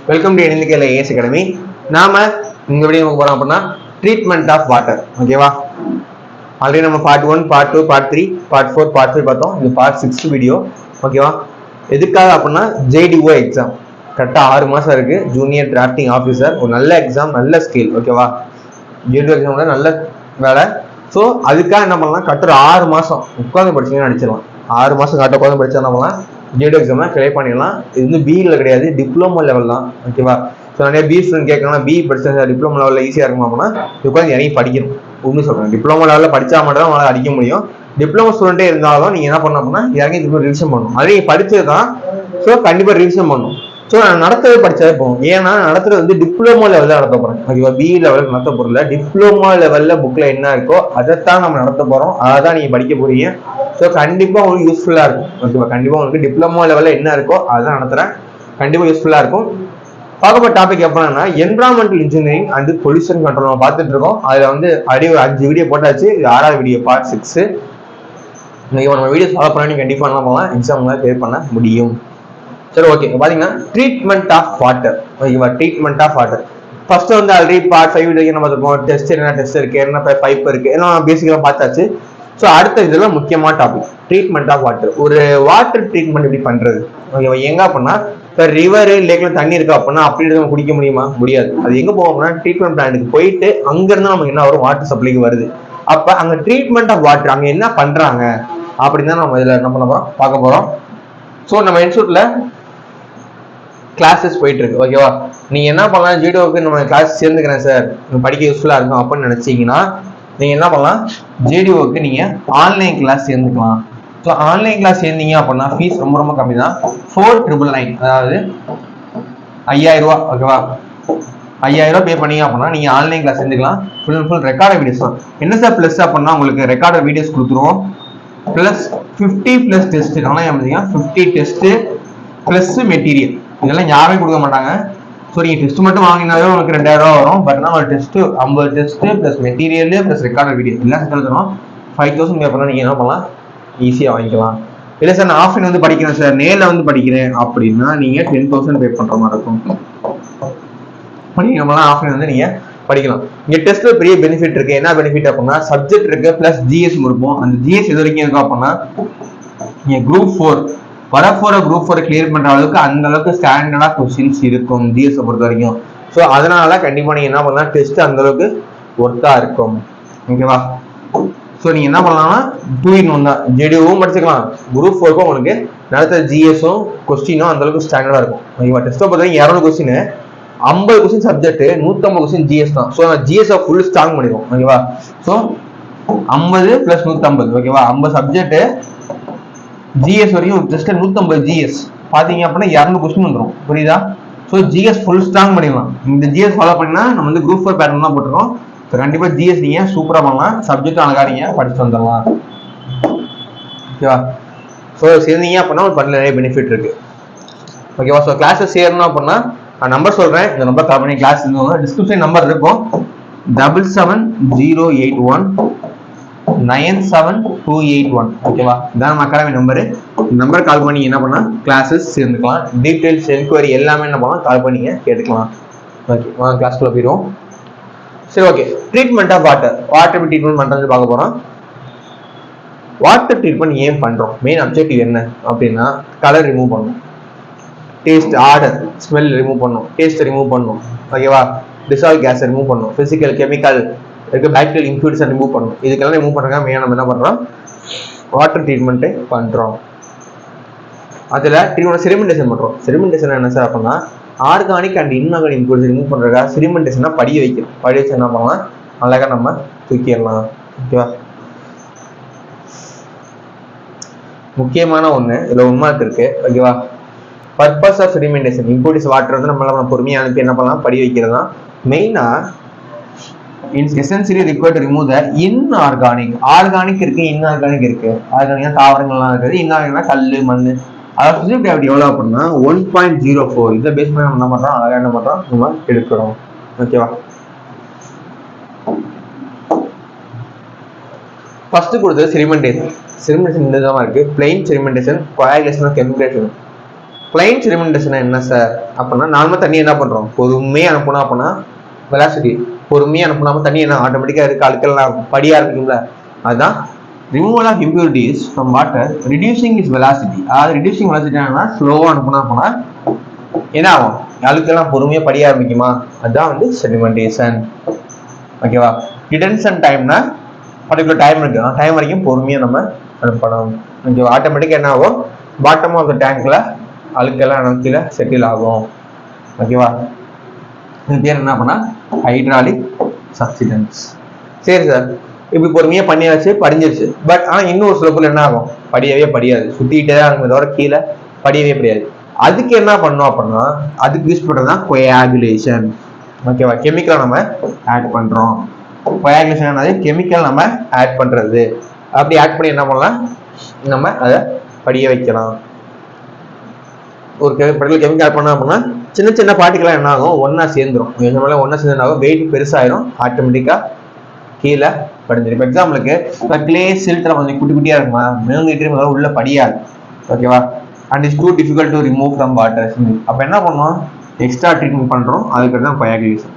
Welcome to எண்ணிக்கையில் as academy. நாம இந்த வீடியோ போறோம் அப்படின்னா ட்ரீட்மெண்ட் ஆஃப் வாட்டர். ஓகேவா, ஆல்ரெடி நம்ம part 1, part 2, part 3, part 4, part 5 பார்த்தோம். இது பார்ட் 6 வீடியோ. ஓகேவா, எதுக்காக அப்படின்னா JDO எக்ஸாம் கரெக்டாக 6 மாதம் இருக்கு. ஜூனியர் டிராஃப்டிங் ஆஃபீஸர், ஒரு நல்ல எக்ஸாம், நல்ல ஸ்கில். ஓகேவா, JDO எக்ஸாம் நல்ல வேலை. ஸோ அதுக்காக என்ன பண்ணலாம், கட்டுற 6 மாதம் உட்காந்து படிச்சீங்கன்னு நினச்சிடலாம். 6 மாதம் கரெக்டாக உட்காந்து படிச்சா என்ன பண்ணலாம், JDO எக்ஸாம் கிளியர் பண்ணிடலாம். இது வந்து பிஇல கிடையாது, டிப்ளமோ லெவல் தான். ஓகேவா, ஸோ நிறைய பி ஸ்டூடெண்ட் கேட்கணும்னா பி படிச்சா டிப்ளமோ லெவலில் ஈஸியாக இருக்குமா அப்படின்னா உட்காந்து இறங்கி படிக்கணும். உண்மை சொல்கிறேன், டிப்ளமோ லெவலில் படித்தா மட்டும் தான் உங்களால் அடிக்க முடியும். டிப்ளமோ ஸ்டூடெண்ட்டே இருந்தாலும் நீங்கள் என்ன பண்ணணும் அப்படின்னா இறங்கி திரும்ப ரிவிஷன் பண்ணணும். அதே நீங்கள் படித்தது தான், ஸோ கண்டிப்பாக ரிவிஷன் பண்ணணும். ஸோ நான் நடத்தவே படித்தாலே போகும். ஏன்னா நடத்துறது வந்து டிப்ளமோ லெவலில் நடத்த போகிறேன். ஓகேவா, பி லெவலில் நடத்த போகிறல, டிப்ளமோ லெவலில் புக்கில் என்ன இருக்கோ அதைத்தான் நம்ம நடத்த போகிறோம். அதை தான் நீங்கள் படிக்க போகிறீங்க. ஸோ கண்டிப்பாக உங்களுக்கு யூஸ்ஃபுல்லாக இருக்கும். ஓகேவா, கண்டிப்பாக உங்களுக்கு டிப்ளமோ லெவலில் என்ன இருக்கோ அதுதான் நடத்துகிறேன். கண்டிப்பாக யூஸ்ஃபுல்லாக இருக்கும். பார்க்கப்பட்ட டாபிக் எப்படின்னா environmental engineering and pollution control நம்ம பார்த்துட்டு இருக்கோம். அதில் வந்து அப்படியே ஒரு 5 வீடியோ போட்டாச்சு. இது 6வது வீடியோ, பார்ட் 6. நம்ம வீடியோ ஃபாலோ பண்ணி கண்டிப்பாக என்ன பண்ணலாம், எக்ஸாம்லாம் கிளியர் பண்ண முடியும். சரி, ஓகே. பார்த்தீங்கன்னா ட்ரீட்மெண்ட் ஆஃப் வாட்டர். ஓகேவா, ட்ரீட்மெண்ட் ஆஃப் வாட்டர் ஃபர்ஸ்ட் வந்து ஆல்ரெடி பார்ட் 5 வரைக்கும் நம்ம பார்த்துருக்கோம். டெஸ்ட் என்ன டெஸ்ட் இருக்கு, என்ன பைப் இருக்கு, எல்லாம் பேசிக்கலாக பார்த்தாச்சு. ஸோ அடுத்த இதெல்லாம் முக்கியமான டாபிக் ட்ரீட்மெண்ட் ஆஃப் வாட்டர். ஒரு வாட்டர் ட்ரீட்மெண்ட் எப்படி பண்றது, ஓகேவா, எங்க அப்படின்னா இப்போ ரிவர் லேக்ல தண்ணி இருக்கா அப்படின்னா அப்படி நம்ம குடிக்க முடியுமா, முடியாது. அது எங்க போவோம் அப்படின்னா ட்ரீட்மெண்ட் பிளான்ட்டுக்கு போயிட்டு அங்கிருந்து நமக்கு என்ன வரும், வாட்டர் சப்ளைக்கு வருது. அப்ப அங்க ட்ரீட்மெண்ட் ஆஃப் வாட்டர் அங்க என்ன பண்றாங்க அப்படின்னு தான் நம்ம இதுல என்ன பண்ண போறோம், பார்க்க போறோம். ஸோ நம்ம இன்ஸ்டியூட்ல கிளாஸஸ் போயிட்டு இருக்கு. ஓகேவா, நீங்க என்ன பண்ணலாம், JDOக்கு நம்ம கிளாஸ் சேர்ந்துக்கிறேன் சார், படிக்க யூஸ்ஃபுல்லா இருக்கும் அப்படின்னு நினைச்சீங்கன்னா நீங்க என்ன பண்ணலாம், JDOக்கு நீங்க ஆன்லைன் கிளாஸ் சேர்ந்துக்கலாம். ஸோ ஆன்லைன் கிளாஸ் சேர்ந்தீங்க அப்படின்னா ஃபீஸ் ரொம்ப ரொம்ப கம்மி தான். 4999, அதாவது 5000 ரூபா. ஓகேவா, 5000 ரூபா பே பண்ணீங்க அப்படின்னா நீங்க ஆன்லைன் கிளாஸ் சேர்ந்துக்கலாம். ஃபுல் ரெக்கார்ட் வீடியோஸ் தான். என்ன சார் பிளஸ் அப்படின்னா உங்களுக்கு ரெக்கார்ட் வீடியோஸ் கொடுத்துருவோம், பிளஸ் 50 பிளஸ் டெஸ்ட். ஆனால் 50 டெஸ்ட் பிளஸ் மெட்டீரியல், இதெல்லாம் யாருமே கொடுக்க மாட்டாங்க. ஸோ நீங்கள் டெஸ்ட் மட்டும் வாங்கினாலே உங்களுக்கு 2000 ரூபா வரும். பட் நான் ஒரு test 50 test plus material plus record video எல்லாம் சேர்த்துறோம். 5000 பே பண்ணால் நீங்கள் என்ன பண்ணலாம், ஈஸியாக வாங்கிக்கலாம். இல்லை சார் நான் ஆஃப்லைன் வந்து படிக்கிறேன் சார், நேரில் வந்து படிக்கிறேன் அப்படின்னா நீங்கள் 10,000 பே பண்ணுற மாதிரி இருக்கும். நம்மளாம் ஆஃப்லைன் வந்து நீங்கள் படிக்கலாம். இங்கே டெஸ்ட்ல பெரிய பெனிஃபிட் இருக்கு. என்ன பெனிஃபிட் அப்படின்னா சப்ஜெக்ட் இருக்கு பிளஸ் GS இருக்கும். அந்த GS எது வரைக்கும் இருக்கும் அப்படின்னா நீங்கள் குரூப் 4 வரப்போற குரூப் 4 கிளியர் பண்ற அளவுக்கு அந்த அளவுக்கு ஸ்டாண்டர்டா கொஸ்டின்ஸ் இருக்கும் GS பொறுத்த வரைக்கும். ஸோ அதனால கண்டிப்பா நீங்க என்ன பண்ணலாம், டெஸ்ட் அந்த அளவுக்கு ஒர்த்தா இருக்கும். ஓகேவா, ஸோ நீங்க என்ன பண்ணலாம்னா 2-in-1 தான். JDOவும் படிச்சுக்கலாம், குரூப் 4க்கும் உங்களுக்கு நடத்த GSம் கொஸ்டினும் அந்த அளவுக்கு ஸ்டாண்டர்டா இருக்கும். ஓகேவா, டெஸ்ட்டை பொறுத்த வரைக்கும் 200 question, 50 question subject, 150 question GS தான். ஸோ GS ஃபுல் ஸ்ட்ராங் பண்ணிடுவோம். ஓகேவா, ஸோ 50 பிளஸ் 150. ஓகேவா, 50 சப்ஜெக்ட் GS வரையும் ஜஸ்ட் 150 GS பாத்தீங்க அப்படின்னா 200 கொஸ்டின் வந்துடும். புரியுதா? ஸோ GS ஃபுல் ஸ்ட்ராங் பண்ணிடலாம். இந்த GS ஃபாலோ பண்ணினா நம்ம வந்து குரூப் 4 பேட்டர்ன் தான் போட்டுருக்கோம். ஸோ கண்டிப்பா GS நீங்க சூப்பரா பண்ணலாம், சப்ஜெக்ட் அழகா நீங்க படிச்சு வந்துடலாம். ஓகேவா, ஸோ சேர்ந்தீங்க அப்படின்னா ஒரு பண்ணல நிறைய பெனிஃபிட் இருக்கு. ஓகேவா, ஸோ கிளாஸஸ் சேரணும் அப்படின்னா நான் நம்பர் சொல்றேன், இந்த நம்பர் கால் பண்ணி கிளாஸ் டிஸ்கிரிப்ஷன் நம்பர் இருக்கும் 77081 97281. ஓகேவா, இதான் நம்ம அகாடமி நம்பரு. இந்த நம்பர் கால் பண்ணி என்ன பண்ணா கிளாஸஸ் சேர்ந்துக்கலாம். டீடைல்ஸ் என்கொயரி எல்லாமே என்ன பண்ணலாம், கால் பண்ணி கேட்டுக்கலாம். ஓகே, வாங்க கிளாஸ்க்குள்ள போயிடுவோம். சரி, okay. Treatment of water, water treatment பண்றது பார்க்க போறோம். வாட்டர் ட்ரீட்மெண்ட் ஏன் பண்றோம், மெயின் அப்ஜெக்டிவ் என்ன அப்படின்னா கலர் ரிமூவ் பண்ணணும், டேஸ்ட் ஆர்டர் ஸ்மெல் ரிமூவ் பண்ணணும், டேஸ்ட் ரிமூவ் பண்ணணும். ஓகேவா, டிசால்வ் கேஸ் ரிமூவ் பண்ணணும், பிசிக்கல் கெமிக்கல் பாக்டீரியல் இன்ஃபியூரிட்டிஸ் ரிமூவ் பண்ணணும். இதுக்கெல்லாம் ரிமூவ் பண்றாங்க. மெயினாக நம்ம என்ன பண்றோம், வாட்டர் ட்ரீட்மெண்ட் பண்றோம். அதுல செடிமெண்டேஷன் பண்றோம். செடிமெண்டேஷன் என்ன சார் அப்படின்னா ஆர்கானிக் அண்ட் இன்ஆர்கானிக் இன்ஃபியூரிட்டிஸ் ரிமூவ் பண்றதா செடிமெண்டேஷனா படிய வைக்கிறோம். படிய வச்சு என்ன பண்ணலாம், அழகா நம்ம தூக்கிடலாம். ஓகேவா, முக்கியமான ஒண்ணு இதுல உண்மை இருக்கு. ஓகேவா, purpose of sedimentation impurities water வந்து நம்ம பொறுமையா அனுப்பி என்ன பண்ணலாம், படி வைக்கிறது தான். மெயினா essentially required to remove the inorganic. Organic இருக்கு, இன்ஆர்கானிக் இருக்கு. ஆர்கானிக் தாவரங்கள்லாம் இருக்குது, இன்ஆர்கானிக்னா கல்லு மண்ணு. அதாவது பிசிக்கல் கிராவிட்டி எவ்வளவு அப்படின்னா 1.04. இதை பேஸ் பண்ணி நம்ம என்ன பண்றோம், அழகா என்ன பண்றோம், நம்ம எடுக்கிறோம். ஓகேவா, ஃபர்ஸ்ட் கொடுத்தது செடிமெண்டேஷன். செடிமெண்டேஷன் இந்த விதமா இருக்கு, பிளெயின் செடிமெண்டேஷன், கோஆகுலேஷன், கெமிக்கேஷன். பிளைன் செடிமெண்டேஷன் என்ன சார் அப்படின்னா, நார்மலா தண்ணி என்ன பண்றோம், பொறுமையா அனுப்பணும் அப்படின்னா வெலாசிட்டி பொறுமையா அனுப்பினாம தண்ணி என்ன ஆட்டோமேட்டிக்கா இருக்கு அழுக்கெல்லாம் படியா இருக்கும்ல. அதுதான் removal of impurities from water reducing is velocity. அதாவது ரிடியூசிங் வெலாசிட்டி என்னன்னா ஸ்லோவா அனுப்பினா அப்படின்னா என்ன ஆகும், அழுக்கெல்லாம் பொறுமையா படிய ஆரம்பிக்குமா, அதுதான் வந்து செடிமெண்டேஷன். ஓகேவா. டிடென்ஷன் டைம்னா பர்டிகுலர் டைம் இருக்கு, டைம் வரைக்கும் பொறுமையா நம்ம அனுப்பணும். ஓகேவா. ஆட்டோமேட்டிக்கா என்ன ஆகும், பாட்டம் ஆஃப் த டேங்க்ல அழுக்கெல்லாம் கீழே செட்டில் ஆகும். ஓகேவா. இது பேர் என்ன பண்ணா ஹைட்ராலிக் சப்ஸ்டிடன்ஸ். சரி சார், இப்படி பொறுமையா பண்ணியாச்சு, படிஞ்சிருச்சு. பட் ஆனா இன்னொரு சில பொருள் என்ன ஆகும், படியவே படியாது, சுத்திக்கிட்டே தான் இருக்கும், தவிர கீழே படியவே படியாது. அதுக்கு என்ன பண்ணோம் அப்படின்னா, அதுக்கு யூஸ் பண்றதுதான் கோயாகுலேஷன். ஓகேவா. கெமிக்கலை நம்ம ஆட் பண்றோம். கோயாகுலேஷன் என்னது, கெமிக்கல் நம்ம ஆட் பண்றது. அப்படி ஆட் பண்ணி என்ன பண்ணலாம், நம்ம அதை படிய வைக்கலாம். ஒரு கெமிக்கல் ஆட் பண்ணோம் அப்படின்னா சின்ன சின்ன பார்ட்டிகளாக என்ன ஆகும், ஒன்னா சேர்ந்துரும். ஒன்னா சேர்ந்து வெயிட் பெருசாயிரும், ஆட்டோமேட்டிக்கா கீழே படிஞ்சிடும். இப்போ எக்ஸாம்பிளுக்கு இப்போ கிளே சில்ட்ல கொஞ்சம் குட்டி குட்டியா இருக்குமா, மேலும் உள்ள படியாது. ஓகேவா. And it's two difficult to remove from water. அப்போ என்ன பண்ணுவோம், எக்ஸ்ட்ரா ட்ரீட்மெண்ட் பண்றோம். அதுக்கு தான் கோயாகுலேஷன்.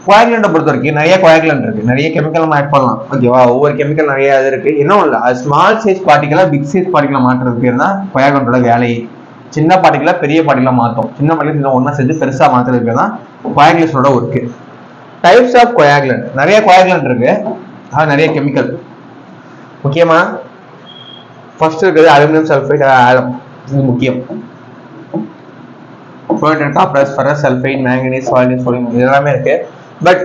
கோயாகுலண்ட்டை பொறுத்த வரைக்கும் நிறைய கோயாகுலண்ட் இருக்கு, நிறைய கெமிக்கல் நம்ம ஆட் பண்ணலாம். ஓகேவா. ஒவ்வொரு கெமிக்கல் நிறைய இது இருக்கு. இன்னும் இல்லை, ஸ்மால் சைஸ் பார்ட்டிகலா பிக் சைஸ் பார்ட்டிகலா மாற்றுறது பேர் தான் கோயாகுலண்டோட வேலையை. சின்ன பார்ட்டிகலா பெரிய பார்ட்டிகலா மாற்றும், சின்ன பார்ட்டிகல் ஒன்னா செஞ்சு பெருசா மாற்றுறது பேர் தான் கோயாகுலேஷனோட ஒர்க்கு. டைப்ஸ் ஆஃப் கோயாகுலண்ட், நிறைய கோயாகுலண்ட் இருக்கு, அது நிறைய கெமிக்கல். முக்கியமா ஃபர்ஸ்ட் இருக்குது அலுமினியம் சல்ஃபைட், ஆலம். இது முக்கியம். Copper, ferrous sulphite, manganese, selenium, sodium, இது எல்லாமே இருக்கு. பட்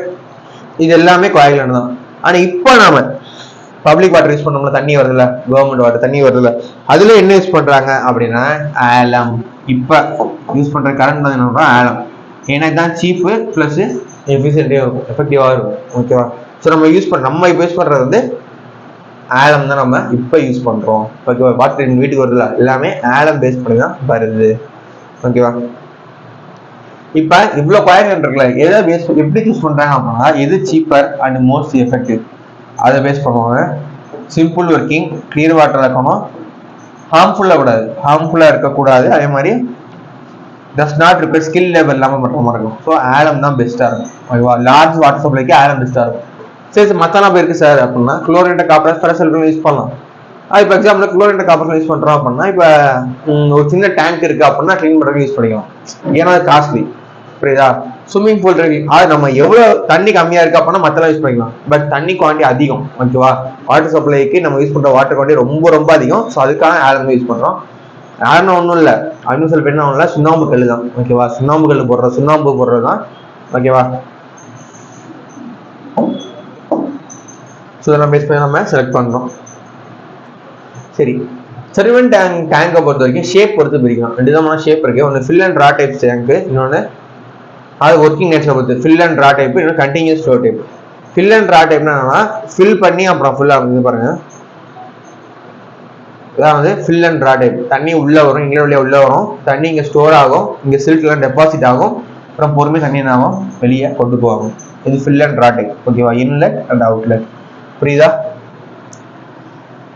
இது எல்லாமே கோயாகுலண்ட் தான். ஆனா இப்போ நாம பப்ளிக் வாட்டர் யூஸ் பண்ணோம்ல, தண்ணி வருதுல, கவர்மெண்ட் வாட்டர் தண்ணி வருதுல, அதுல என்ன யூஸ் பண்றாங்க அப்படின்னா ஆலம். இப்ப யூஸ் பண்ற கரண்ட் தான் என்ன, ஆலம். ஏன்னா இதுதான் சீப்பு பிளஸ் எஃபெக்டிவா இருக்கும். ஓகேவா. ஸோ நம்ம இப்போ யூஸ் பண்றது வந்து ஆலம் தான் நம்ம இப்போ யூஸ் பண்றோம். ஓகேவா. வாட்டர் வீட்டுக்கு வருதுல, எல்லாமே ஆலம் பேஸ் பண்ணி தான் வருது. ஓகேவா. இப்ப இவ்வளவு கோயாகுலண்ட் இருக்குல்ல, எதை பேஸ் எப்படி யூஸ் பண்றாங்க அப்படின்னா, எது சீப்பர் அண்ட் மோஸ்ட் எஃபெக்டிவ் அதை பேஸ் பண்ணுவாங்க. சிம்பிள் ஒர்க்கிங், கிளியர் வாட்டர் இருக்கணும், ஹார்ம்ஃபுல்லா கூடாது, ஹார்ம்ஃபுல்லா இருக்கக்கூடாது. அதே மாதிரி does not require skill level இல்லாமல் மட்டுமா இருக்கும். ஸோ ஆலம் தான் பெஸ்டா இருக்கும். ஓகேவா. லார்ஜ் வாட்டர் சப்ளைக்கு ஆலம் பெஸ்டா இருக்கும். சரி, மத்தெல்லாம் இருக்கு சார் அப்படின்னா chloride, copper, ferrous sulphide use பண்ணலாம். இப்போ எக்ஸாம்பிள் குளோரைட், காப்பர் யூஸ் பண்றோம் அப்படின்னா, இப்போ ஒரு சின்ன டேங்க் இருக்கு அப்படின்னா க்ளீன் பண்றதுக்கு யூஸ் பண்ணிக்கலாம். ஏன்னா அது காஸ்ட்லி. புரியுதா. ஸ்விம்மிங் பூல் இருக்கு, அது நம்ம எவ்வளவு தண்ணி கம்மியா இருக்கு அப்படின்னா மத்தெல்லாம் யூஸ் பண்ணிக்கலாம். பட் தண்ணி குவான்டிட்டி அதிகம். ஓகேவா. வாட்டர் சப்ளைக்கு நம்ம யூஸ் பண்ற வாட்டர் குவான்டிட்டி ரொம்ப ரொம்ப அதிகம். ஸோ அதுக்காக ஆலம் யூஸ் பண்றோம். ஆலம் ஒன்றும் இல்லை, அலுமினியம் சல்ஃபைட் ஒன்றும் இல்லை, சுண்ணாம்பு கல் தான். ஓகேவா. சுண்ணாம்பு கல் சுண்ணாம்பு போடுறது தான். ஓகேவா. ஸோ நம்ம பேஸ் பண்ணி நம்ம செலக்ட் பண்றோம். சரி, செடிமெண்ட் டேங்கை பொறுத்த வரைக்கும் ஷேப் பொறுத்து பிரிக்கலாம். ரெண்டு விதமான ஷேப் இருக்கு. ஒன்று fill and draw type tank, இன்னொன்று அது ஒர்க்கிங் நேச்சரை பொறுத்து ஃபில் அண்ட் ரா டைப், இன்னொன்று continuous flow type. Fill and draw டைப்னா என்னன்னா, ஃபில் பண்ணி அப்புறம் ஃபுல்லா வந்து பாருங்க, இதான் வந்து ஃபில் அண்ட் ரா டைப். தண்ணி உள்ள வரும், இங்கே வழியா உள்ள வரும், தண்ணி இங்கே ஸ்டோர் ஆகும், இங்கே சில்க்லாம் டெபாசிட் ஆகும், அப்புறம் பொறுமை தண்ணி என்ன ஆகும், வெளியே கொண்டு போகும். இது ஃபில் அண்ட் ரா டைப். ஓகேவா. Inlet and outlet. புரியுதா.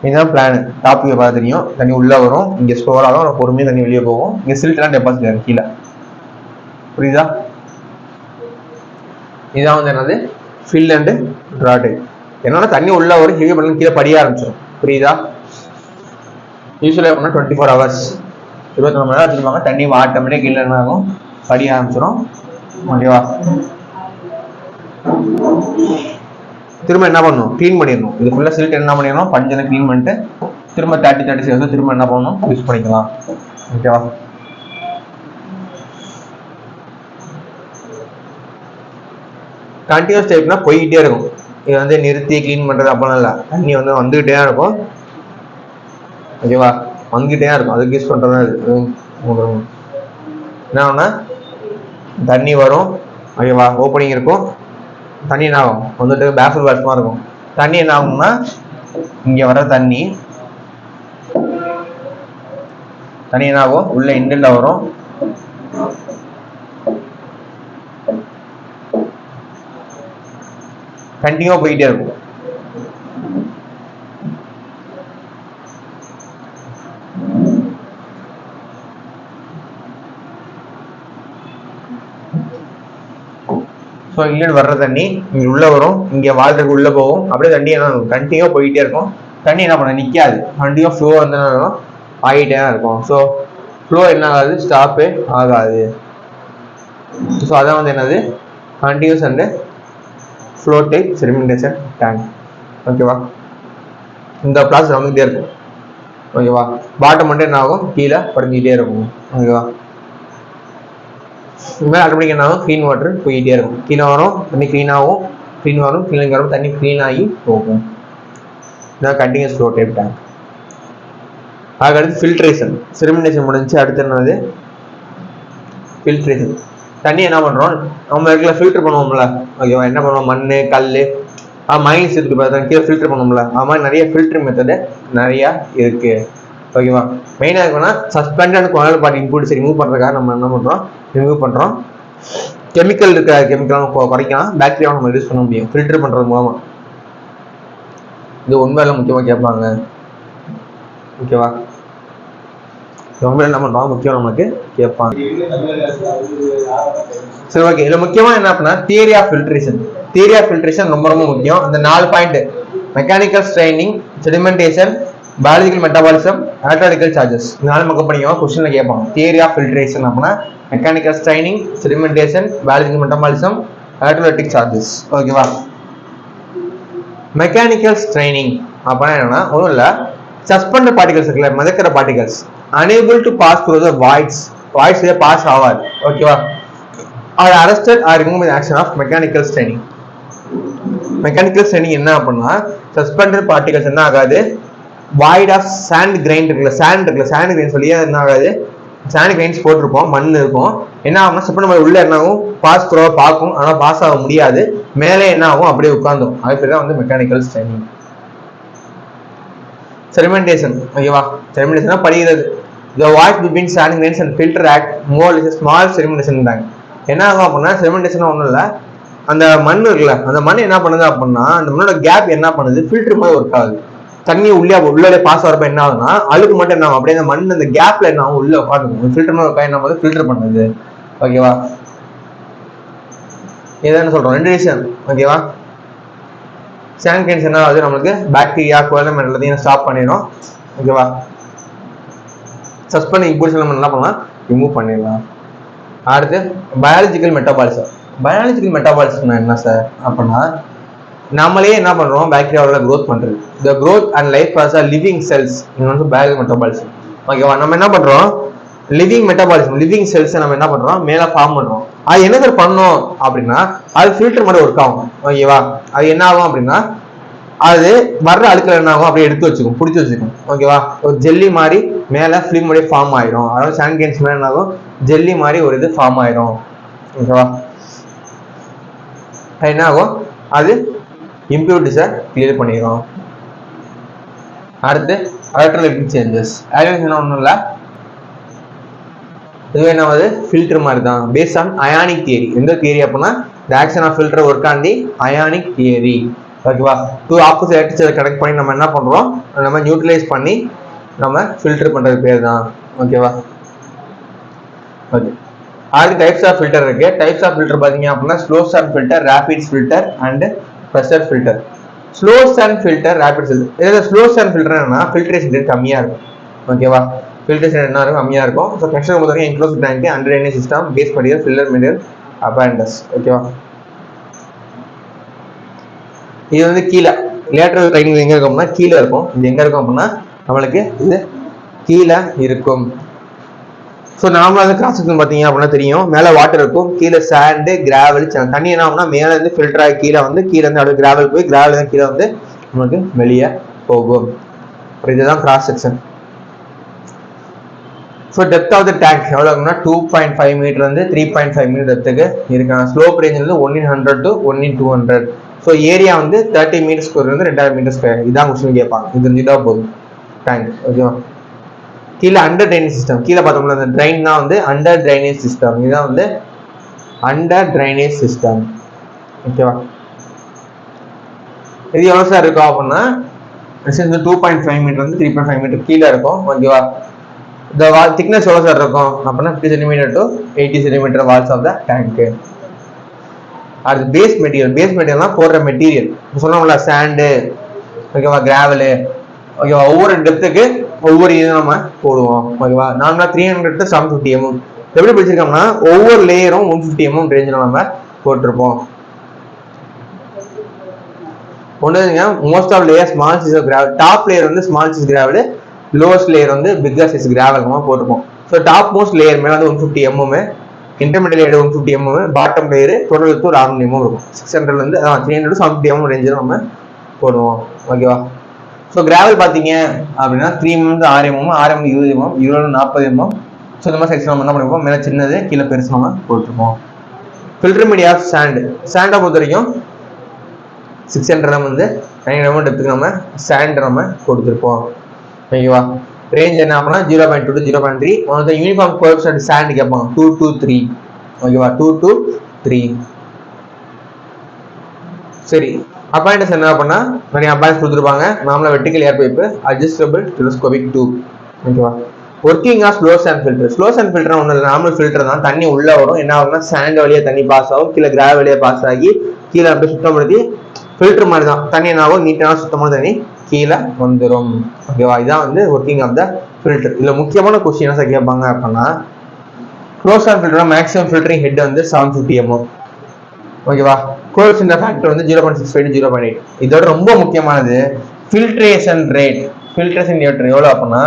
இதுதான் பிளான். டாப்பிக்கை பார்த்து தெரியும், தண்ணி உள்ள வரும், இங்கே ஸ்டோர் ஆகும், பொறுமையாக தண்ணி வெளியே போகும், இங்கே சில்க்லாம் டெபாசிட் ஆகும் கீழே. புரியுதா. இதான் வந்து என்னது, ஃபில் அண்ட் ரா டைப். என்னன்னா தண்ணி உள்ள வரும், ஹெவி பண்ணி கீழே படிய ஆரம்பிச்சிடும். புரியுதா. யூஸ்வலாக பண்ணால் 24 hours 24 மணி நேரம் வச்சுருப்பாங்க. தண்ணி ஆட்டோமேட்டிக் கீழே என்ன ஆகும், படிய ஆரம்பிச்சிடும். ஓகேவா. திரும்ப என்ன பண்ணணும், க்ளீன் பண்ணிடணும். இது ஃபுல்லாக சில்க் என்ன பண்ணிடணும், பஞ்சனை க்ளீன் பண்ணிட்டு திரும்ப 30 seconds திரும்ப என்ன பண்ணணும், யூஸ் பண்ணிக்கலாம். ஓகேவா. கண்டினியூஸ் டைப்னா போய்கிட்டே இருக்கும். இது வந்து நிறுத்தி க்ளீன் பண்றது அப்பெல்லாம் இல்லை, தண்ணி வந்து வந்துகிட்டே தான் இருக்கும். ஓகேவா. வந்துகிட்டே தான் இருக்கும், அதுக்கு யூஸ் பண்றதா இது. என்ன ஆகும்னா தண்ணி வரும். ஓகேவா. ஓப்பனிங் இருக்கும், தண்ணி என்ன ஆகும், வந்துட்டு பேஃபுல் வாஷ்மா இருக்கும். தண்ணி என்ன ஆகும்னா, இங்க வர தண்ணி என்ன ஆகும், உள்ள இண்டல்ல வரும், கண்டினியூவா போயிட்டே இருக்கும். ஸோ இங்கிருந்து வர்ற தண்ணி இங்கே உள்ளே வரும், இங்கே வால்றதுக்கு உள்ளே போகும், அப்படியே தண்ணி என்ன கண்டினியூவாக போயிட்டே இருக்கும். தண்ணி என்ன பண்ண நிற்காது, கண்டினியூவாக ஃப்ளோ வந்து ஆகிட்டே தான் இருக்கும். ஸோ ஃப்ளோ என்ன ஆகாது, ஸ்டாப்பே ஆகாது. ஸோ அதான் வந்து என்னது continuous and flow type sedimentation tank. ஓகேவா, இந்த ப்ராசஸ் வந்துகிட்டே இருக்கும். ஓகேவா, பாட்டம் மட்டும் என்ன ஆகும், கீழே படிஞ்சிக்கிட்டே இருக்கும். ஓகேவா, இதுமாதிரி ஆட்டோமேட்டிக் என்ன ஆகும், க்ளீன் வாட்டர் போயிட்டே இருக்கும். கீழே வரும் தண்ணி க்ளீன் ஆகும், க்ளீன் வரும், கீழே வரும் தண்ணி க்ளீன் ஆகி போகும். இதான் கண்டினியூஸ் ஃப்ளோ டைப் டேங்க். அதுக்கடுத்து ஃபில்ட்ரேஷன். செடிமெண்டேஷன் முடிஞ்சு அடுத்து என்னது ஃபில்ட்ரேஷன். தண்ணி என்ன பண்ணுறோம், நம்ம இடத்துல ஃபில்டர் பண்ணுவோம்ல. ஓகேவா, என்ன பண்ணுவோம், மண் கல் மைன்ஸ் இருக்கு பார்த்தா கீழே ஃபில்டர் பண்ணுவோம்ல. அது மாதிரி நிறைய ஃபில்டர் மெத்தடு நிறையா இருக்கு. ஓகேவா, மெயினாக இருக்குன்னா சஸ்பெண்டட் குவாலிட்டி பார்ட் இம்பூரிட்டிஸ் ரிமூவ் பண்ணுறதுக்காக நம்ம என்ன பண்ணுறோம், ரிமூவ் பண்ணுறோம். கெமிக்கல் இருக்க கெமிக்கல் குறைக்கலாம், பாக்டீரியாவை நம்ம ரெடியூஸ் பண்ண முடியும் ஃபில்டர் பண்ணுறது மூலமாக. இது உண்மையில முக்கியமாக கேட்பாங்க. ஓகேவா, ரொம்ப என்ன பண்ணுறோம் முக்கியம் நம்மளுக்கு கேட்பாங்க. சரி, ஓகே. இதில் முக்கியமாக என்ன அப்படின்னா theory of filtration. Theory of filtration ரொம்ப ரொம்ப முக்கியம். இந்த 4 point: mechanical straining, sedimentation, biological metabolism, electrical charges. 4 மக்கள் படிக்கணும், கொஸ்டின்ல கேட்பாங்க. தியரி ஆஃப் ஃபில்ட்ரேஷன் அப்படின்னா mechanical straining, sedimentation, biological metabolism, electric charges. ஓகேவா, மெக்கானிக்கல் ஸ்ட்ரைனிங் அப்படின்னா என்னன்னா ஒன்றும் இல்லை, சஸ்பெண்டட் பார்ட்டிகல்ஸ் இருக்குல்ல, மிதக்கிற particles unable to pass through the voids pass ஆகாது. ஓகேவா, are arrested or removed with action of mechanical straining. Mechanical straining என்ன அப்படின்னா சஸ்பெண்டட் பார்ட்டிகல்ஸ் என்ன ஆகாது, வாய்ட் ஆஃப் சாண்ட் கிரைன் இருக்குல்ல, சாண்ட் கிரைன் சொல்லி என்ன ஆகாது, சாண்ட் கிரைன்ஸ் போட்டிருப்போம், மண் இருக்கும். என்ன ஆகும்னா சஸ்பெண்ட் உள்ள என்ன ஆகும், பாஸ் த்ரோ பார்க்கும், ஆனால் பாஸ் ஆக முடியாது. மேலே என்ன ஆகும், அப்படியே உட்கார்ந்தோம். அது பேர் தான் வந்து மெக்கானிக்கல் ஸ்ட்ரைனிங். செடிமெண்டேஷன். ஓகேவா, செடிமெண்டேஷன் படிக்கிறது. The void between sand grains and filter act more is a small sedimentation tank. என்ன ஆகும் அப்படின்னா செடிமெண்டேஷன் ஒன்றும் இல்லை, அந்த மண் இருக்குல்ல, அந்த மண் என்ன பண்ணுது அப்படின்னா அந்த மண்ணோட கேப் என்ன பண்ணுது, ஃபில்டர் மாதிரி ஒர்க் ஆகுது. தண்ணி உள்ளே பாஸ் ஆகிறப்ப என்ன ஆகுதுன்னா அழுக்கு மட்டும் என்ன ஆகும், அப்படியே அந்த மண் அந்த கேப்ல என்ன ஆகும், உள்ள உட்காந்துக்கும். ஃபில்டர் மாதிரி ஒர்க் ஆகி என்ன பண்ணுது, ஃபில்டர் பண்ணுது. ஓகேவா, இதான் சொல்றோம் 2 விஷயம். ஓகேவா, சாண்ட் கிரைன்ஸ் என்ன ஆகுது, நம்மளுக்கு பாக்டீரியா குவாலம் எல்லாத்தையும் ஸ்டாப் பண்ணிடும். ஓகேவா, சஸ்பெண்ட் இம்பூரிட்டிஸ் நம்ம என்ன பண்ணலாம், ரிமூவ் பண்ணிடலாம். அடுத்து பயாலஜிக்கல் மெட்டபாலிசம். பயாலஜிக்கல் மெட்டபாலிசம் என்ன சார் அப்படின்னா நம்மளே என்ன பண்றோம், பாக்டீரியாவோட க்ரோத் பண்றது. The growth and life process are living cells. இது வந்து பயாலஜிக்கல் மெட்டபாலிசம். ஓகேவா, நம்ம என்ன பண்றோம், லிவிங் மெட்டபாலிசம், லிவிங் செல்ஸ் நம்ம என்ன பண்றோம், மேல ஃபார்ம் பண்றோம். அது என்ன சார் பண்ணோம் அப்படின்னா அது ஃபில்டர் மாதிரி ஒர்க் ஆகும். ஓகேவா, அது என்ன ஆகும் அப்படின்னா அது வர்ற அழுக்கல் என்ன ஆகும், அப்படியே எடுத்து வச்சுக்கும், பிடிச்சி வச்சுக்கும். ஓகேவா, ஒரு ஜெல்லி மாதிரி மேல ஃபிலிம் மாதிரி ஃபார்ம் ஆயிரும். அதாவது சாண்ட் கிரைன்ஸ் மேல என்ன ஆகும், ஜெல்லி மாதிரி ஒரு இது ஃபார்ம் ஆயிரும். ஓகேவா, என்ன ஆகும், அது இம்பியூரிட்டிஸை கிளியர் பண்ணிடும். அடுத்து எலக்ட்ரோலைட்டிக் சேஞ்சஸ். என்ன ஒன்றும் இல்லை, இது என்னது ஃபில்டர் மாதிரி தான், பேஸ்ட் ஆன் அயானிக் தியரி. எந்த தியரி அப்படின்னா the action of filter work on the ionic theory. ஓகேவா, 2 ஆப்போசிட் எலக்ட்ரிசிட்டி கனெக்ட் பண்ணி நம்ம என்ன பண்றோம், நம்ம நியூட்ரலைஸ் பண்ணி நம்ம ஃபில்டர் பண்றது பேர் தான். ஓகேவா, ஓகே. அடுத்து டைப்ஸ் ஆஃப் ஃபில்டர் இருக்கு. டைப்ஸ் ஆஃப் ஃபில்டர் பாத்தீங்க அப்படின்னா slow sand filter, rapid filter and pressure filter. Slow sand filter, rapid filter. இதில் ஸ்லோ ஸ்டாண்ட் ஃபில்டர் என்னன்னா ஃபில்ட்ரேஷன் ரேட் கம்மியா இருக்கும். ஓகேவா, ஃபில்ட்ரேஷன் என்ன இருக்கும், கம்மியா இருக்கும். ஸோ கனெக்ஷன் பொறுத்தவரைக்கும் enclosed tank, under drainage system, base material, filler material, appurtenances. ஓகேவா, இது வந்து கீழே லேட்டரல் ட்ரைனிங் எங்க இருக்கும்னா கீழே இருக்கும். இது எங்க இருக்கும் அப்படின்னா நம்மளுக்கு இது கீழே இருக்கும். ஸோ நார்மலாக வந்து கிராஸ் செக்ஷன் பார்த்தீங்க அப்படின்னா தெரியும், மேலே வாட்டர் இருக்கும், கீழே சாண்டு கிராவல். தண்ணி என்ன ஆகும்னா மேலே இருந்து ஃபில்டர் ஆகி கீழே வந்து கீழே இருந்து அப்படியே கிராவல் போய் கிராவல் தான் கீழே வந்து நம்மளுக்கு வெளியே போகும். இதுதான் cross section. So depth of the tank எவ்வளோ இருக்குன்னா 2.5 மீட்டர் வந்து 3.5 மீட்டர் டெப்த்துக்கு இருக்காங்க. ஸ்லோப் ரேஞ்ச் வந்து 1/100 to 1/200. ஸோ ஏரியா வந்து 30 மீட்டர் ஸ்கொயர் வந்து 2000 மீட்டர் ஸ்கொயர். இதான் கொஸ்டின் கேட்பாங்க. இது தெரிஞ்சுட்டா போதும் டேங்க். ஓகேவா, கீழே அண்டர் ட்ரைனேஜ் சிஸ்டம். கீழே பார்த்தோம்னா அந்த ட்ரைன் தான் வந்து அண்டர் ட்ரைனேஜ் சிஸ்டம். இதுதான் வந்து அண்டர் ட்ரைனேஜ் சிஸ்டம். ஓகேவா, இது எவ்வளோ சார் இருக்கும் அப்படின்னா 2.5 மீட்டர் வந்து 3.5 மீட்டர் கீழே இருக்கும். ஓகேவா, இந்த வால் திக்னஸ் எவ்வளோ சார் இருக்கும் அப்படின்னா 50 cm to 80 cm walls of the tank. அது பேஸ் மெட்டீரியல்னா போடுற மெட்டீரியல் சொன்னோம்ல, சாண்டு, ஓகேவா, கிராவலு, ஓகேவா, ஒவ்வொரு டெப்த்துக்கு ஒவ்வொரு இது நம்ம போடுவோம். ஓகேவா, நார்மலா 300 to 750 mm எப்படி பிடிச்சிருக்கோம்னா ஒவ்வொரு லேயரும் 150 mm ரேஞ்சில் நம்ம போட்டிருப்போம். ஒண்ணுங்க, most of layer small size gravel, top layer வந்து small size gravel, lowest layer வந்து பிக்கர் சைஸ் கிராவல் நம்ம போட்டிருப்போம். ஸோ டாப் மோஸ்ட் லேயர் மேலே வந்து 150 mm, intermediate layer 150 mm, bottom layer total ஒரு 600 mm இருக்கும். 600 வந்து 300 to 750 mm ரேஞ்சில் நம்ம போடுவோம். ஓகேவா, ஸோ கிராவல் பார்த்தீங்க அப்படின்னா 3 mm 6 mm, 6 mm 20 mm, 20 40 mm. So இந்த மாதிரி செக்ஷன் நம்ம என்ன பண்ணிருப்போம், மேலே சின்னது கீழே பெருசு நம்ம போட்டிருப்போம். ஃபில்டர் மீடியா ஆஃப் சாண்டை பொறுத்த வரைக்கும் 600 mm வந்து 900 mm டெப்த்துக்கு நம்ம சாண்ட் நம்ம கொடுத்துருப்போம். ஓகேவா, ரேஞ்ச் என்ன அப்படின்னா 0.2 to 0.3. ஒன்று யூனிஃபார்ம் கோஎஃபிஷியன்ட் சாண்ட் கேட்பாங்க 2 to 3. ஓகேவா, 2 to 3. சரி, அப்பாயிண்டஸ் என்ன பண்ணா நிறைய அப்பாயின்ஸ் கொடுத்துருப்பாங்க. நார்மலா vertical air pipe, adjustable telescopic tube. ஓகேவா, working of slow sand filter. Slow sand filter ஒன்று நார்மல் ஃபில்டர் தான், தண்ணி உள்ள வரும். என்ன ஆகும்னா சாண்ட் வழியா தண்ணி பாஸ் ஆகும், கீழே கிராவல் வழியா பாஸ் ஆகி கீழே அப்படியே சுத்தப்படுத்தி ஃபில்டர் மாதிரி தான் தண்ணி என்ன ஆகும், நீட்டான சுத்தமான தண்ணி கீழே வந்துடும். ஓகேவா, இதான் வந்து ஒர்க்கிங் ஆஃப் த ஃபில்டர். இதுல முக்கியமான கொஸ்டின் என்ன கேட்பாங்க அப்படின்னா, க்ளோஸ் sand filter maximum filtering head வந்து 750 mm. ஓகேவா, கோஎஃபிஷியன்ட் ஃபேக்டர் வந்து 0.65 to 0.8. இதோட ரொம்ப முக்கியமானது ஃபில்ட்ரேஷன் ரேட். ஃபில்ட்ரேஷன் ரேட் எவ்வளோ அப்படின்னா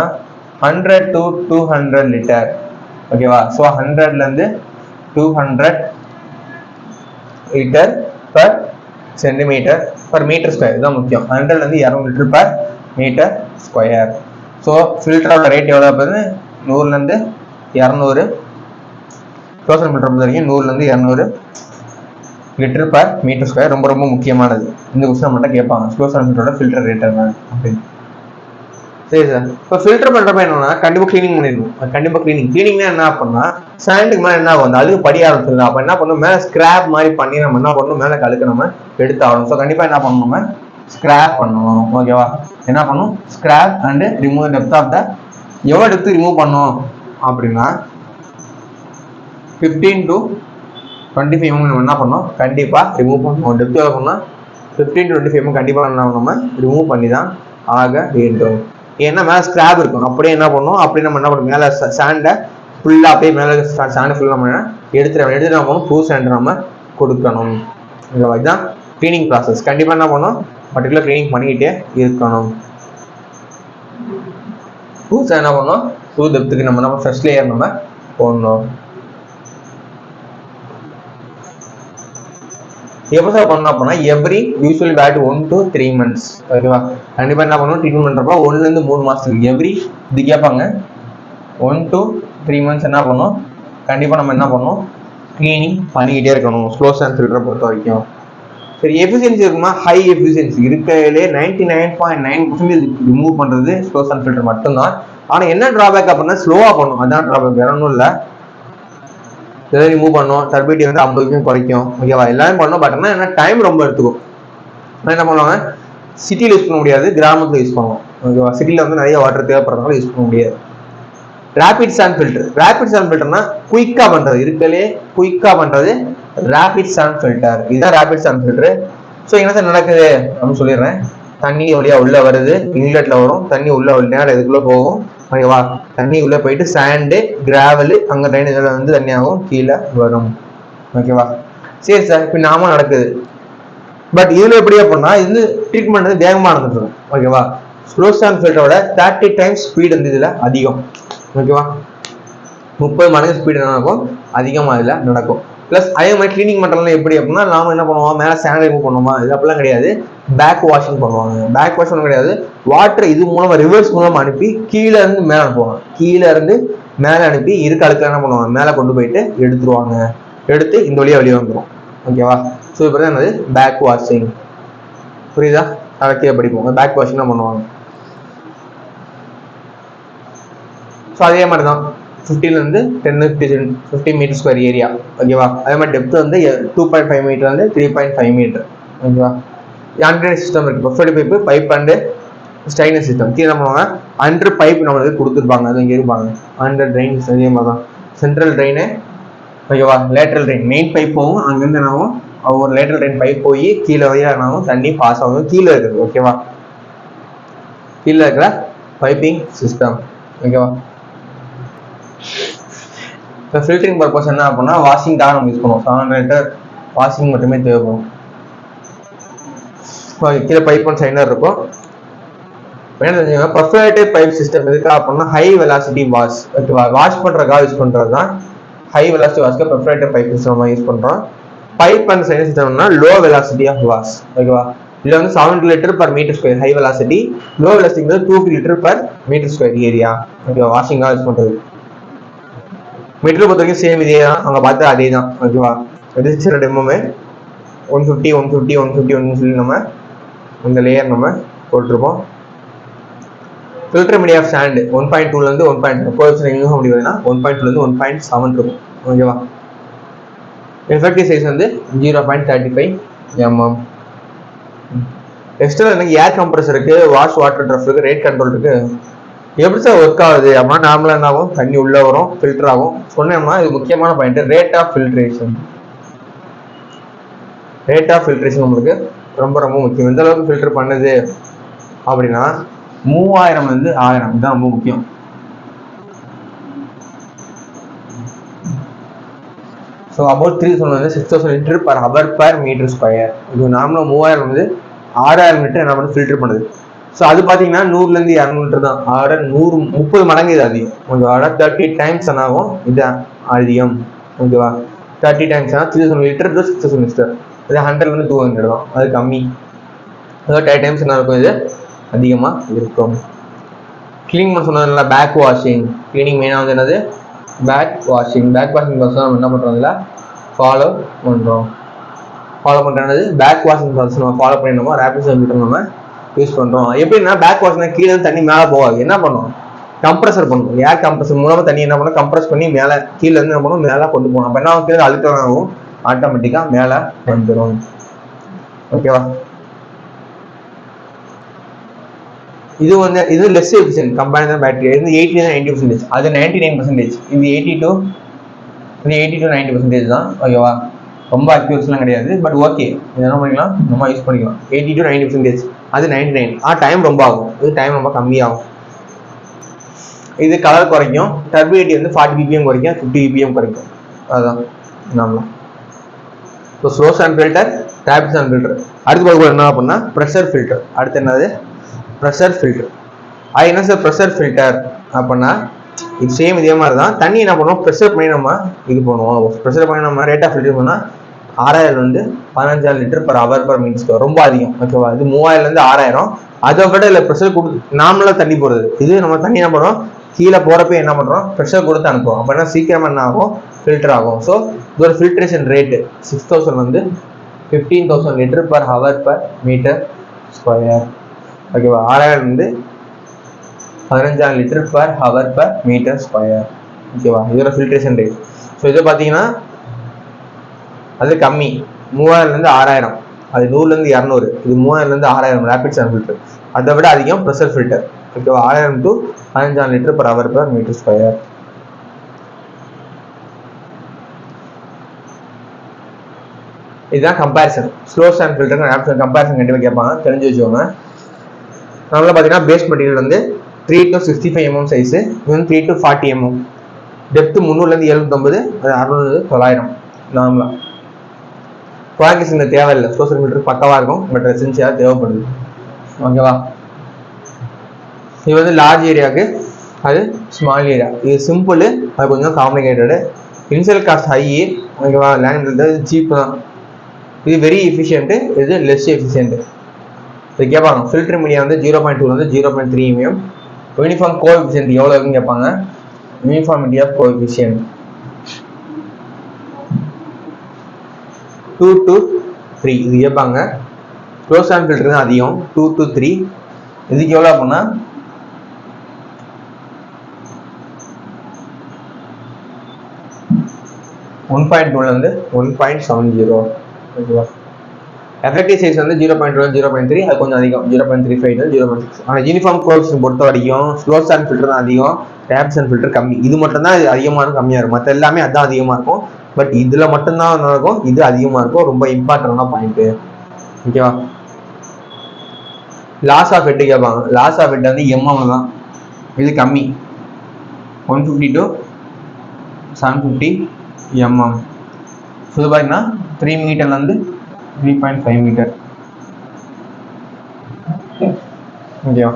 100 to 200 லிட்டர். ஓகேவா, ஸோ 100ல இருந்து 200 litre per centimetre per metre square. இதுதான் முக்கியம். 100ல இருந்து 200 litre per metre square. So ஃபில்டரோட ரேட் எவ்வளோ பார்த்து 100ல இருந்து 200. க்ளோஸ் சாண்ட் ஃபில்டர் பொறுத்த வரைக்கும் 100ல இருந்து 200 லிட்டர் பர் மீட்டர் ஸ்கொயர். ரொம்ப ரொம்ப முக்கியமானது. இந்த கொஸ்டின் மட்டும் கேட்பாங்க, க்ளோஸ் சாண்ட் ஃபில்டரோட ஃபில்டர் ரேட் என்ன அப்படின்னு. சரி சார், இப்போ ஃபில்டர் பண்றப்ப என்னன்னா கண்டிப்பா கிளீனிங் பண்ணிடணும். கண்டிப்பா கிளீனிங்னா என்ன அப்படின்னா சாண்டுக்கு மேலே என்ன ஆகும், அதுக்கு படி ஆரம்பிச்சிடலாம். அப்போ என்ன பண்ணணும், மேலே ஸ்கிராப் மாதிரி பண்ணி நம்ம என்ன பண்ணணும், மேலே கழுக்க நம்ம எடுத்து ஆகணும். ஸோ கண்டிப்பா என்ன பண்ணணும், நம்ம ஸ்கிராப் பண்ணணும். ஓகேவா, என்ன பண்ணணும், scrap and remove depth of the. எவ்வளோ டெப்த் ரிமூவ் பண்ணணும் அப்படின்னா 15 to 25 mm நம்ம என்ன பண்ணோம், கண்டிப்பா ரிமூவ் பண்ணணும். டெப்த் எவ்வளோ பண்ணா 15 to 25 mm கண்டிப்பா நம்ம ரிமூவ் பண்ணி தான் ஆக வேண்டும். ஏன்னா மேலே ஸ்கிராப் இருக்கும். அப்படியே என்ன பண்ணணும், அப்படியே நம்ம என்ன பண்ணணும், மேலே சாண்டை ஃபுல்லாக அப்படியே மேலே சாண்டை ஃபுல்லாக நம்ம எடுத்துட்டு நம்ம புது சாண்டை நம்ம கொடுக்கணும். இதுதான் கிளீனிங் ப்ராசஸ். கண்டிப்பாக என்ன பண்ணணும், பர்டிகுலர் கிளீனிங் பண்ணிக்கிட்டே இருக்கணும். புதுசாக என்ன பண்ணணும், புது டெப்த்துக்கு நம்ம ஃபர்ஸ்ட் லேயர் நம்ம போடணும். எப்போ சார் பண்ணணும் அப்படின்னா every usually bad 1 to 3 months. ஓகேவா, கண்டிப்பாக என்ன பண்ணணும், ட்ரீட்மெண்ட் பண்ணுறப்ப 1ல இருந்து 3 மாதத்துக்கு எவ்ரி இது கேட்பாங்க. 1 to 3 months என்ன பண்ணணும், கண்டிப்பாக நம்ம என்ன பண்ணணும், கிளீனிங் பண்ணிக்கிட்டே இருக்கணும். ஸ்லோ சாண்ட் ஃபில்டரை பொறுத்த வரைக்கும். சரி, எஃபிஷியன்சி இருக்குமா, ஹை எஃபிஷியன்சி இருக்கிறதுலே 99.9% ரிமூவ் பண்ணுறது ஸ்லோ சாண்ட் ஃபில்டர் மட்டும்தான். ஆனால் என்ன ட்ராபேக் அப்படின்னா ஸ்லோவாக பண்ணும், அதான் ட்ராபேக், வேற ஒன்றும் இல்லை. இதெல்லாம் ரிமூவ் பண்ணோம், டர்பிலிட்டி வந்து 50% குறைக்கும். ஓகேவா, எல்லாமே பண்ணோம். பட் ஆனால் என்ன டைம் ரொம்ப எடுத்துக்கும். ஆனால் என்ன பண்ணுவாங்க, சிட்டியில் யூஸ் பண்ண முடியாது, கிராமத்தில் யூஸ் பண்ணுவோம். ஓகேவா, சிட்டியில் வந்து நிறைய வாட்டர் தேவைப்படுறதுனால யூஸ் பண்ண முடியாது. Rapid sand filter. Rapid sand ஃபில்டர்னா குயிக்காக பண்ணுறது, இருக்கலே குயிக்காக பண்ணுறது ரேபிட் சாண்ட் ஃபில்டர். இதுதான் ரேபிட் சாண்ட் ஃபில்டர். ஸோ என்ன சார் நடக்குது அப்படின்னு சொல்லிடுறேன். தண்ணி வழியா உள்ள வருது, இன்லெட்ல வரும், தண்ணி உள்ள நேரம் இதுக்குள்ள போகும். ஓகேவா, தண்ணி உள்ள போயிட்டு சாண்டு கிராவல் அங்க ட்ரைனேஜ் வந்து தண்ணியாகும் கீழே வரும். ஓகேவா, சரி சார், இப்போ நாம நடக்குது. பட் இதுல எப்படி அப்படின்னா இது ட்ரீட்மெண்ட் வந்து வேகமா நடந்துட்டு. ஓகேவா, ஸ்லோ சாண்ட் ஃபில்டரோட 30 times ஸ்பீட் வந்து இதுல அதிகம். ஓகேவா, 30 மடங்கு ஸ்பீடு நடக்கும், அதிகமாக இதுல நடக்கும். பிளஸ் அதே மாதிரி கிளீனிங் பண்றதுலாம் எப்படி அப்படின்னா நாம என்ன பண்ணுவோம், மேலே சாண்ட் ரிமூவ் பண்ணுவோமா, இது அப்படிலாம் கிடையாது. பேக் வாஷிங் பண்ணுவாங்க. பேக் வாஷ் பண்ண கிடையாது, வாட்டர் இது மூலமா ரிவர்ஸ் மூலமா அனுப்பி கீழே இருந்து மேலே அனுப்புவாங்க. கீழே இருந்து மேலே அனுப்பி இருக்க அழுக்க என்ன பண்ணுவாங்க, மேலே கொண்டு போயிட்டு எடுத்துருவாங்க. எடுத்து இந்த வழியா வெளியே வந்துடும். ஓகேவா, ஸோ இப்போ தான் என்னது பேக் வாஷிங். புரியுதா, கரெக்டாக படிப்போம். பேக் வாஷிங் தான் பண்ணுவாங்க. ஸோ அதே மாதிரி தான் 15 இருந்து 10 மீட்டர் ஸ்கொயர் ஏரியா. ஓகேவா, அதே மாதிரி டெப்த் வந்து 2.5 மீட்டர் வந்து 3.5 மீட்டர். ஓகேவா, ஆண்ட்ராய்டு சிஸ்டம் இருக்கு, பஃபர்டு பைப்பு, பைப் அண்டு ஸ்டைனஸ் சிஸ்டம். கீழே பண்ணுவாங்க அண்டர் பைப் நம்மளுக்கு கொடுத்துருப்பாங்க, அது இங்கே இருப்பாங்க. அண்டர் ட்ரெயின் அதே மாதிரி தான். சென்ட்ரல் ட்ரெயின், ஓகேவா, லேட்ரல் ட்ரெயின், மெயின் பைப் போகும், அங்கேருந்து என்னாகும் ஒரு லேட்டரல் ட்ரெயின் பைப் போய் கீழே வரையானாலும் தண்ணி பாஸ் ஆகும், கீழே இருக்குது. ஓகேவா, கீழே இருக்கிற பைப்பிங் சிஸ்டம். ஓகேவா, இப்போ ஃபில்டரிங் பர்பஸ் என்ன அப்படின்னா வாஷிங் தான் நம்ம யூஸ் பண்ணுவோம். 700 லிட்டர் வாஷிங் மட்டுமே தேவைப்படும். கீழே பைப் ஒன் சைனர் இருக்கும். பர்ஃபரேட்டட் பைப் சிஸ்டம் எதுக்கா அப்படின்னா ஹை வெலாசிட்டி வாஷ். ஓகேவா, வாஷ் பண்றதுக்காக யூஸ் பண்றது தான் ஹை வெலாசிட்டி வாஷ்க்கு பர்ஃபரேட்டட் பைப் சிஸ்டம் யூஸ் பண்றோம். பைப் அண்ட் சைனர் சிஸ்டம்னா லோ வெலாசிட்டி ஆஃப் வாஷ். ஓகேவா, இதுல வந்து 70 litre per metre square high velocity, low velocity 2 litre per metre square area. ஓகேவா, வாஷிங்காக யூஸ் பண்றது. மீட்டர் பொறுத்த வரைக்கும் சேம் இதே தான், அவங்க பார்த்தா அதே தான். ஓகேவா, ரெசிஸ்டர் டெமோமே 150 150 150 சொல்லி நம்ம இந்த லேயர் நம்ம போட்டிருப்போம். Filter media of sand 1.2 1.7 coefficient அப்படி வருதுன்னா 1.2 1.7 இருக்கும். ஓகேவா, எஃபெக்டிவ் சைஸ் வந்து 0.35 mm. எக்ஸ்ட்ரா எனக்கு ஏர் கம்ப்ரஸர் இருக்கு, வாஷ் வாட்டர் ட்ரஃப் இருக்கு, ரேட் கண்ட்ரோல் இருக்கு. எப்படி சார் ஒர்க் ஆகுது அப்படின்னா நார்மலா என்ன ஆகும், தண்ணி உள்ள வரும், ஃபில்டர் ஆகும். சொன்னோம்னா இது முக்கியமான point, rate of filtration. Rate of filtration உங்களுக்கு ரொம்ப ரொம்ப முக்கியம். எந்த அளவுக்கு ஃபில்டர் பண்ணுது அப்படின்னா 3000 1000 இதுதான் ரொம்ப முக்கியம். ஸோ அபவுட் 3 சொன்னது 6000 litre per hour per metre square. இது நார்மலாக 3000 6000 லிட்டர் என்ன பண்ணி ஃபில்டர் பண்ணுது. ஸோ அது பார்த்தீங்கன்னா 100 200 லிட்டர் தான். அதோட 30 மடங்கு இது அதிகம். ஓகேவா, 30 டைம்ஸ் என்ன ஆகும், இது அதிகம். ஓகேவா, 30 டைம்ஸ் 3000 லிட்டர் டு 6000 லிட்டர். இது 100 200 தான், அது கம்மி. அதாவது 10 டைம்ஸ் என்ன இருக்கும், இது அதிகமாக இருக்கும். கிளீன் பண்ண சொன்னதுல பேக் வாஷிங். கிளீனிங் மெயினாக வந்து என்னது, back washing. Back washing process நம்ம என்ன பண்ணுறோம், இதில் ஃபாலோ பண்ணுறோம். ஃபாலோ பண்ணுறது பேக் வாஷிங் ப்ராசஸ் நம்ம ஃபாலோ பண்ணிடணுமோ ரேபிட் ஃபில்டர் நம்ம யூஸ் பண்ணுறோம். எப்படின்னா பேக் வாஷ்னா கீழே தண்ணி மேலே போகாது, என்ன பண்ணும், கம்ப்ரஸர் பண்ணும். ஏர் கம்ப்ரஸர் மூலமாக தண்ணி என்ன பண்ணும், கம்ப்ரஸ் பண்ணி மேலே கீழே இருந்து என்ன பண்ணும், மேலே கொண்டு போகணும். அப்போ என்ன கீழே அழுத்தமாகவும் ஆட்டோமேட்டிக்காக மேலே வந்துடும். ஓகேவா, இது வந்து இது லெஸ் எஃபிஷியன்ட் கம்பேர் பேட்டரி. இது 80-90%, அது 99%. இது 80 to 90% தான். ஓகேவா, ரொம்ப அக்யூரேட்லாம் கிடையாது, பட் ஓகே, இது என்ன பண்ணிக்கலாம், நம்ம யூஸ் பண்ணிக்கலாம். 80 to 90%, அது 99. டைம் ரொம்ப ஆகும், இது டைம் ரொம்ப கம்மியாகும். இது கலர் குறைக்கும், டர்பிலிட்டி வந்து 40 ppm குறைக்கும், 50 ppm குறைக்கும். அதுதான் நாமலாம். So slow sand filter, rapid sand filter. அடுத்து பார்க்க என்ன அப்படின்னா ப்ரெஷர் ஃபில்டர். அடுத்து என்னது, ப்ரெஷர் ஃபில்டர். அது என்ன சார் ப்ரெஷர் ஃபில்டர் அப்படின்னா இது சேம் இதே மாதிரி தான். தண்ணி என்ன பண்ணுவோம், ப்ரெஷர் பண்ணி நம்ம இது பண்ணுவோம். ப்ரெஷர் பண்ணி நம்ம ரேட் ஆஃப் ஃபில்டர் பண்ணால் 6000 15,000 litre per hour per minutes, ரொம்ப அதிகம். ஓகேவா, இது 3000 6000. அதை விட இல்லை ப்ரெஷர் கொடுத்து நார்மலாக தண்ணி போடுறது. இது நம்ம தண்ணி என்ன பண்ணுறோம், கீழே போகிறப்ப என்ன பண்ணுறோம், ப்ரெஷர் கொடுத்து அனுப்புவோம். அப்படின்னா சீக்கிரமாக என்ன ஆகும், ஃபில்டர் ஆகும். ஸோ இதோட filtration rate 6000 15,000 litre per hour per metre square. ஓகேவா, 6000 15,000 litre per hour per metre square. ஓகேவா, இதோட ஃபில்ட்ரேஷன் ரேட். ஸோ இதை பார்த்தீங்கன்னா அது கம்மி, 3000 6000. அது 100 200. இது 3000 6000 ரேபிட் சாண்ட் ஃபில்டர். அதை விட அதிகம் ப்ரெஷர் ஃபில்டர். ஓகேவா, 6000 to 15,000 litre per hour per metre square. இதுதான் comparison. Slow sand filter rapid sand comparison கண்டிப்பாக கேட்பாங்க, தெரிஞ்சு வச்சுக்கோங்க. நம்மள பார்த்தீங்கன்னா பேஸ் மெட்டீரியல் வந்து 3 to 65 mm சைஸு, இது வந்து 3 to 40 mm. டெப்த்து 300 750, அது 600 900 நார்மலாக. குவாலிட்டிஸ் தேவையில்லை, சோஷியல் மீட்டர் பக்கவாக இருக்கும், பட் எசென்சியாக தேவைப்படுது. ஓகேவா, இது வந்து லார்ஜ் ஏரியாவுக்கு, அது ஸ்மால் ஏரியா. இது சிம்பிள், அது கொஞ்சம் காம்ப்ளிகேட்டடு. Initial cost high. ஓகேவா, லேண்ட் இது சீப்பு தான். இது வெரி எஃபிஷியன்ட்டு, இது லெஸ் எஃபிஷியன்ட்டு. இது கேட்பாங்க ஃபில்டர் மீடியா வந்து 0.2 0.3 mm. யூனிஃபார்ம் கோஎஃபிஷியன்ட் எவ்வளோ இருக்குன்னு கேட்பாங்க. யூனிஃபார்மிட்டி ஆஃப் கோஎஃபிஷியன்ட் 2 to 3 இது கேட்பாங்க. க்ளோஸ் ஹேண்ட் ஃபில்டர் தான் அதிகம், 2 to 3. இதுக்கு எவ்வளோ அப்படின்னா 1.2 1.70. ஓகேவா, எஃபெக்டிவ் சைஸ் வந்து 0.1 0.3 அது கொஞ்சம் அதிகம் 0.35 0.6. ஆனால் யூனிஃபார்ம் கோஎஃபிஷியன்ட் பொறுத்த வரைக்கும் ஸ்லோ ஸ்டாண்ட் ஃபில்டர் தான் அதிகம், டேப்ஸ் அண்ட் ஃபில்டர் கம்மி. இது மட்டும் தான் அதிகமாக இருக்கும், கம்மியாக இருக்கும். மற்ற எல்லாமே அதுதான் அதிகமாக இருக்கும். பட் இதில் மட்டும்தான் இருக்கும், இது அதிகமாக இருக்கும். ரொம்ப இம்பார்ட்டண்டான பாயிண்ட்டு. ஓகேவா? லாஸ் ஆஃப் ஹெட் கேட்பாங்க. லாஸ் ஆஃப் ஹெட் வந்து எம்எம் தான், இது கம்மி 150 to 750 mm. ஸோ இது பார்த்தீங்கன்னா 3 மீட்டர்லேருந்து 3.5 மீட்டர். ஓகேவா?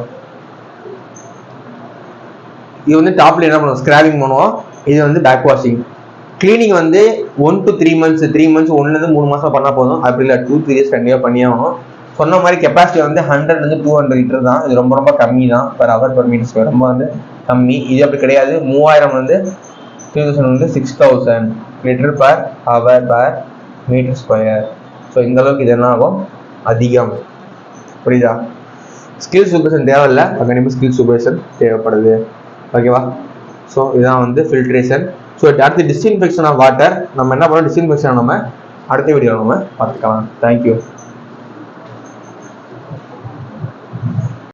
இது வந்து டாப்ல என்ன பண்ணுவோம், ஸ்கிராபிங் பண்ணுவோம். இது வந்து பேக் வாஷிங். கிளீனிங் வந்து 1 to 3 months 3 months 1லேருந்து 3 மாதம் பண்ணால் போதும். அப்படி இல்லை 2-3 years கண்டிப்பாக பண்ணியாகணும். சொன்ன மாதிரி கெப்பாசிட்டி வந்து 100 to 200 லிட்டர் தான். இது ரொம்ப ரொம்ப கம்மி தான், per hour per meter square ரொம்ப வந்து கம்மி. இது அப்படி கிடையாது. 3000 வந்து 3000 வந்து 6000 litre per hour per meter square. So இந்த அளவுக்கு இது என்ன ஆகும், அதிகம். புரியுதா? ஸ்கில் சூப்பரேஷன் தேவையில்லை, கண்டிப்பாக ஸ்கில் சூப்பரேஷன் தேவைப்படுது. ஓகேவா? ஸோ இதுதான் வந்து ஃபில்ட்ரேஷன். ஸோ அடுத்து டிஸ்இன்ஃபெக்ஷன் ஆஃப் வாட்டர் நம்ம என்ன பண்ணோம், டிஸ்இன்ஃபெக்ஷன் நம்ம அடுத்த வீடியோவில் நம்ம பார்த்துக்கலாம். தேங்க்யூ.